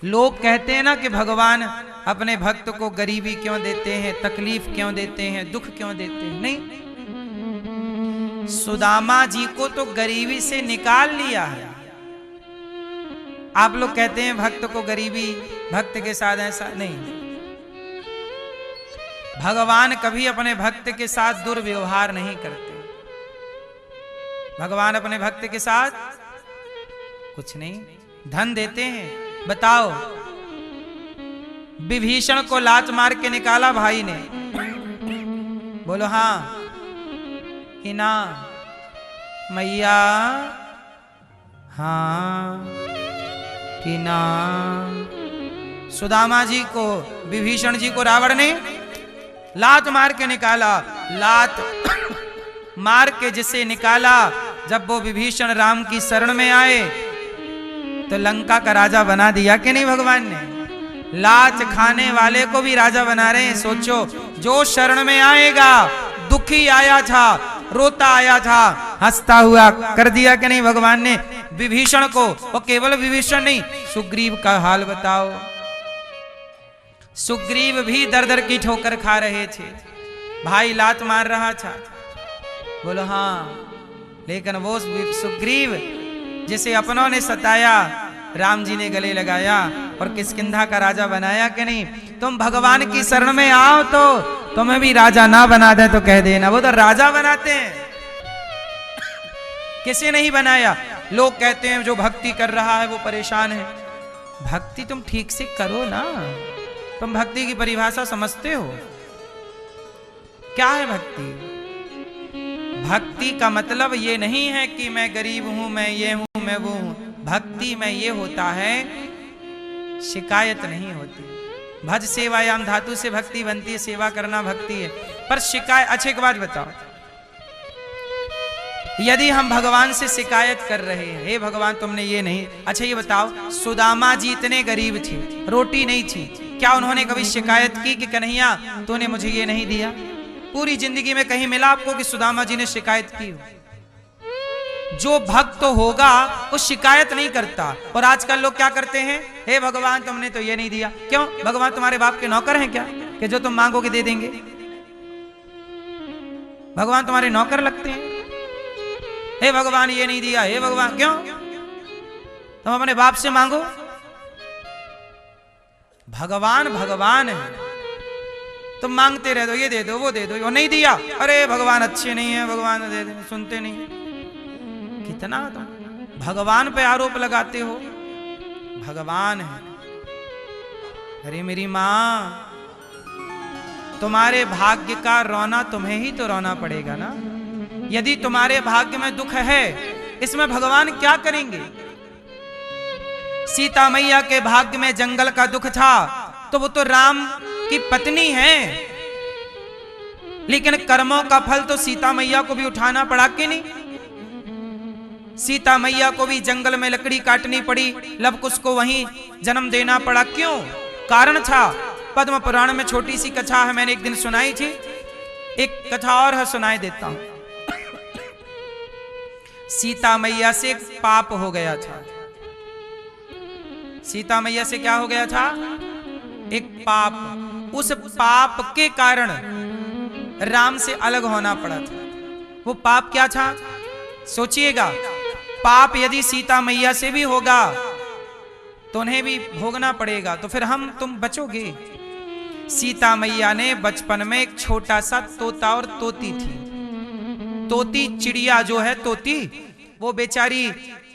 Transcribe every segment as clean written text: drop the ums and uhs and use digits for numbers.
लोग कहते हैं ना कि भगवान अपने भक्त को गरीबी क्यों देते हैं, तकलीफ क्यों देते हैं, दुख क्यों देते हैं। नहीं, सुदामा जी को तो गरीबी से निकाल लिया है। आप लोग कहते हैं भक्त को गरीबी, भक्त के साथ ऐसा नहीं। भगवान कभी अपने भक्त के साथ दुर्व्यवहार नहीं करते। भगवान अपने भक्त के साथ कुछ नहीं, धन देते हैं। बताओ, विभीषण को लात मार के निकाला भाई ने, बोलो हाँ कि ना मैया, हाँ कि ना। सुदामा जी को, विभीषण जी को रावण ने लात मार के निकाला। लात मार के जिसे निकाला, जब वो विभीषण राम की शरण में आए तो लंका का राजा बना दिया कि नहीं भगवान ने। लात खाने वाले को भी राजा बना रहे हैं। सोचो, जो शरण में आएगा, दुखी आया था, रोता आया था, हंसता हुआ कर दिया कि नहीं भगवान ने विभीषण को। और केवल विभीषण नहीं, सुग्रीव का हाल बताओ। सुग्रीव भी दर दर की ठोकर खा रहे थे, भाई लात मार रहा था, बोलो हाँ। लेकिन वो सुग्रीव जिसे अपनों ने सताया, राम जी ने गले लगाया और किष्किंधा का राजा बनाया कि नहीं। तुम भगवान की शरण में आओ तो तुम्हें भी राजा ना बना दे तो कह देना, वो तो राजा बनाते हैं, किसी नहीं बनाया। लोग कहते हैं जो भक्ति कर रहा है वो परेशान है। भक्ति तुम ठीक से करो ना। तुम भक्ति की परिभाषा समझते हो? क्या है भक्ति? भक्ति का मतलब ये नहीं है कि मैं गरीब हूं, मैं ये हूं, मैं वो हूं। भक्ति में ये होता है, शिकायत नहीं होती। भज सेवायाम धातु से भक्ति बनती है, सेवा करना भक्ति है। पर शिकायत, अच्छी एक बात बताओ, यदि हम भगवान से शिकायत कर रहे हैं, हे भगवान तुमने ये नहीं, अच्छा ये बताओ, सुदामा जी इतने गरीब थे, रोटी नहीं थी, क्या उन्होंने कभी शिकायत की कि कन्हैया तूने मुझे ये नहीं दिया? पूरी जिंदगी में कहीं मिला आपको कि सुदामा जी ने शिकायत की हो? जो भक्त होगा वो शिकायत नहीं करता। और आजकल लोग क्या करते हैं, हे भगवान तुमने तो ये नहीं दिया। क्यों? भगवान तुम्हारे बाप के नौकर हैं क्या कि जो तुम मांगोगे दे देंगे? भगवान तुम्हारे नौकर लगते हैं? हे भगवान ये नहीं दिया, हे भगवान, क्यों? तुम अपने बाप से मांगो। भगवान भगवान है, तुम मांगते रह दो, ये दे दो, वो दे दो, वो नहीं दिया, अरे भगवान अच्छे नहीं है, भगवान दे दे, सुनते नहीं। कितना तुम भगवान पे आरोप लगाते हो। भगवान है। अरे मेरी मां, तुम्हारे भाग्य का रोना तुम्हें ही तो रोना पड़ेगा ना। यदि तुम्हारे भाग्य में दुख है, इसमें भगवान क्या करेंगे? सीता मैया के भाग्य में जंगल का दुख था, तो वो तो राम की पत्नी है, लेकिन कर्मों का फल तो सीता मैया को भी उठाना पड़ा कि नहीं? सीता मैया को भी जंगल में लकड़ी काटनी पड़ी, लवकुश को वहीं जन्म देना पड़ा। क्यों? कारण था। पद्म पुराण में छोटी सी कथा है, मैंने एक दिन सुनाई थी, एक कथा और है, सुनाई देता हूं। सीता मैया से पाप हो गया था। सीता मैया से क्या हो गया था? एक पाप। उस पाप के कारण राम से अलग होना पड़ा था। वो पाप क्या था? सोचिएगा, पाप यदि सीता मैया से भी होगा तो उन्हें भी भोगना पड़ेगा, तो फिर हम तुम बचोगे? सीता मैया ने बचपन में एक छोटा सा तोता और तोती थी। तोती चिड़िया जो है तोती, वो बेचारी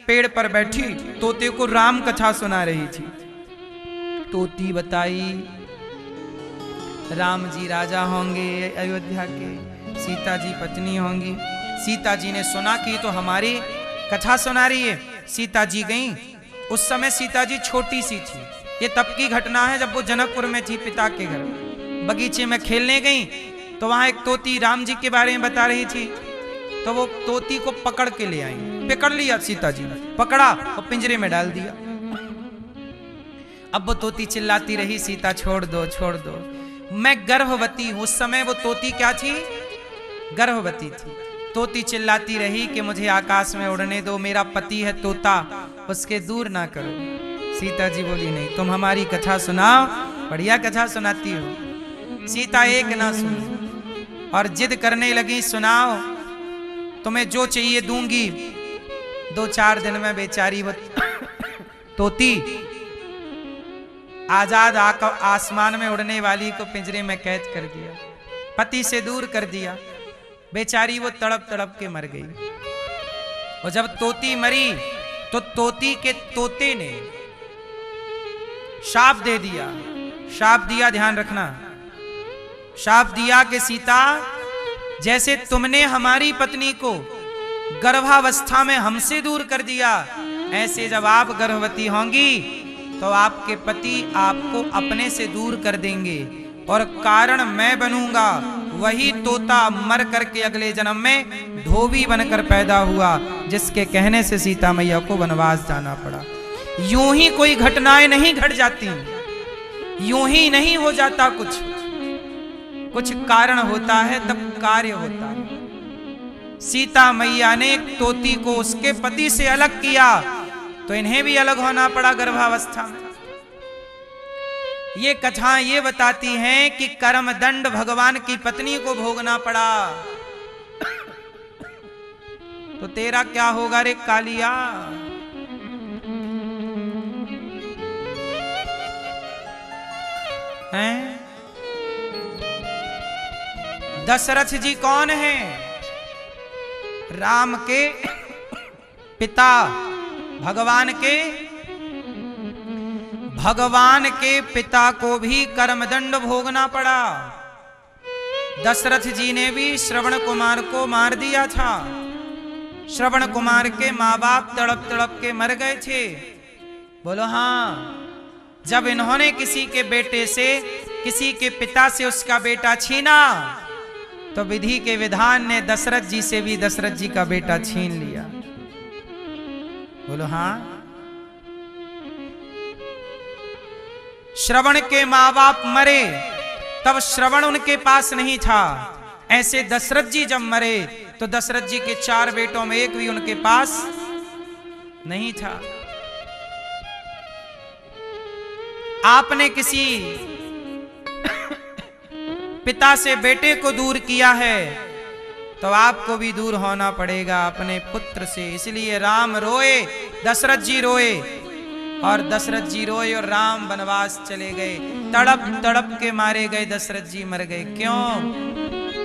पेड़ पर बैठी तोते को राम कथा सुना रही थी। तोती बताई, राम जी राजा होंगे अयोध्या के, सीता जी पत्नी होंगी। सीता जी ने सुना कि तो हमारी कथा सुना रही है। सीता जी गईं। उस समय सीता जी छोटी सी थी। ये तब की घटना है जब वो जनकपुर में थी, पिता के घर। बगीचे में खेलने गईं तो वहां एक तोती राम जी के बारे में बता रही थी, तो वो तोती को पकड़ के ले आई। पकड़ लिया सीता जी ने, पकड़ा और पिंजरे में डाल दिया। अब वो तोती चिल्लाती रही, सीता छोड़ दो, छोड़ दो, मैं गर्भवती हूं। उस समय वो तोती क्या थी? गर्भवती थी। तोती चिल्लाती रही कि मुझे आकाश में उड़ने दो, मेरा पति है तोता, उसके दूर ना करो। सीता जी बोली नहीं, तुम हमारी कथा सुनाओ, बढ़िया कथा सुनाती हो। सीता एक ना सुनी और जिद करने लगी, सुनाओ, तुम्हें जो चाहिए दूंगी। 2-4 दिन में बेचारी वो तोती आजाद आसमान में उड़ने वाली को पिंजरे में कैद कर दिया, पति से दूर कर दिया। बेचारी वो तड़प तड़प के मर गई। और जब तोती मरी तो तोती के तोते ने शाप दे दिया। शाप दिया, ध्यान रखना, शाप दिया कि सीता, जैसे तुमने हमारी पत्नी को गर्भावस्था में हमसे दूर कर दिया, ऐसे जब आप गर्भवती होंगी तो आपके पति आपको अपने से दूर कर देंगे और कारण मैं बनूंगा। वही तोता मर करके अगले जन्म में धोबी बनकर पैदा हुआ, जिसके कहने से सीता मैया को वनवास जाना पड़ा। यूं ही कोई घटनाएं नहीं घट जाती, यूं ही नहीं हो जाता कुछ कारण होता है तब कार्य होता है। सीता मैया ने एक तोती को उसके पति से अलग किया तो इन्हें भी अलग होना पड़ा गर्भावस्था में। ये कथा ये बताती हैं कि कर्म दंड भगवान की पत्नी को भोगना पड़ा। तो तेरा क्या होगा रे कालिया? हैं? दशरथ जी कौन हैं? राम के पिता, भगवान के पिता को भी कर्मदंड भोगना पड़ा। दशरथ जी ने भी श्रवण कुमार को मार दिया था। श्रवण कुमार के माँ बाप तड़प तड़प के मर गए थे। बोलो हाँ। जब इन्होंने किसी के बेटे से, किसी के पिता से उसका बेटा छीना तो विधि के विधान ने दशरथ जी से भी दशरथ जी का बेटा छीन लिया। बोलो हाँ। श्रवण के माँ बाप मरे तब श्रवण उनके पास नहीं था। ऐसे दशरथ जी जब मरे तो दशरथ जी के 4 बेटों में एक भी उनके पास नहीं था। आपने किसी पिता से बेटे को दूर किया है तो आपको भी दूर होना पड़ेगा अपने पुत्र से। इसलिए राम रोए, दशरथ जी रोए, और दशरथ जी रोए और राम वनवास चले गए। तड़प तड़प के मारे गए, दशरथ जी मर गए। क्यों?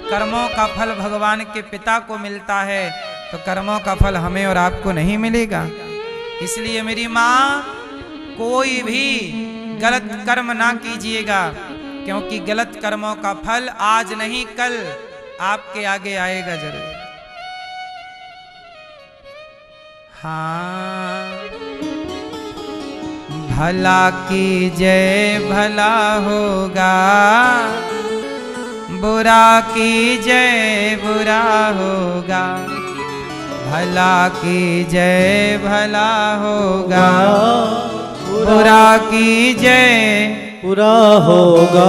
कर्मों का फल भगवान के पिता को मिलता है तो कर्मों का फल हमें और आपको नहीं मिलेगा। इसलिए मेरी माँ, कोई भी गलत कर्म ना कीजिएगा, क्योंकि गलत कर्मों का फल आज नहीं कल आपके आगे आएगा जरूर। हाँ, भला की जय भला होगा, बुरा की जय बुरा होगा। भला की जय भला होगा, बुरा की जय बुरा होगा।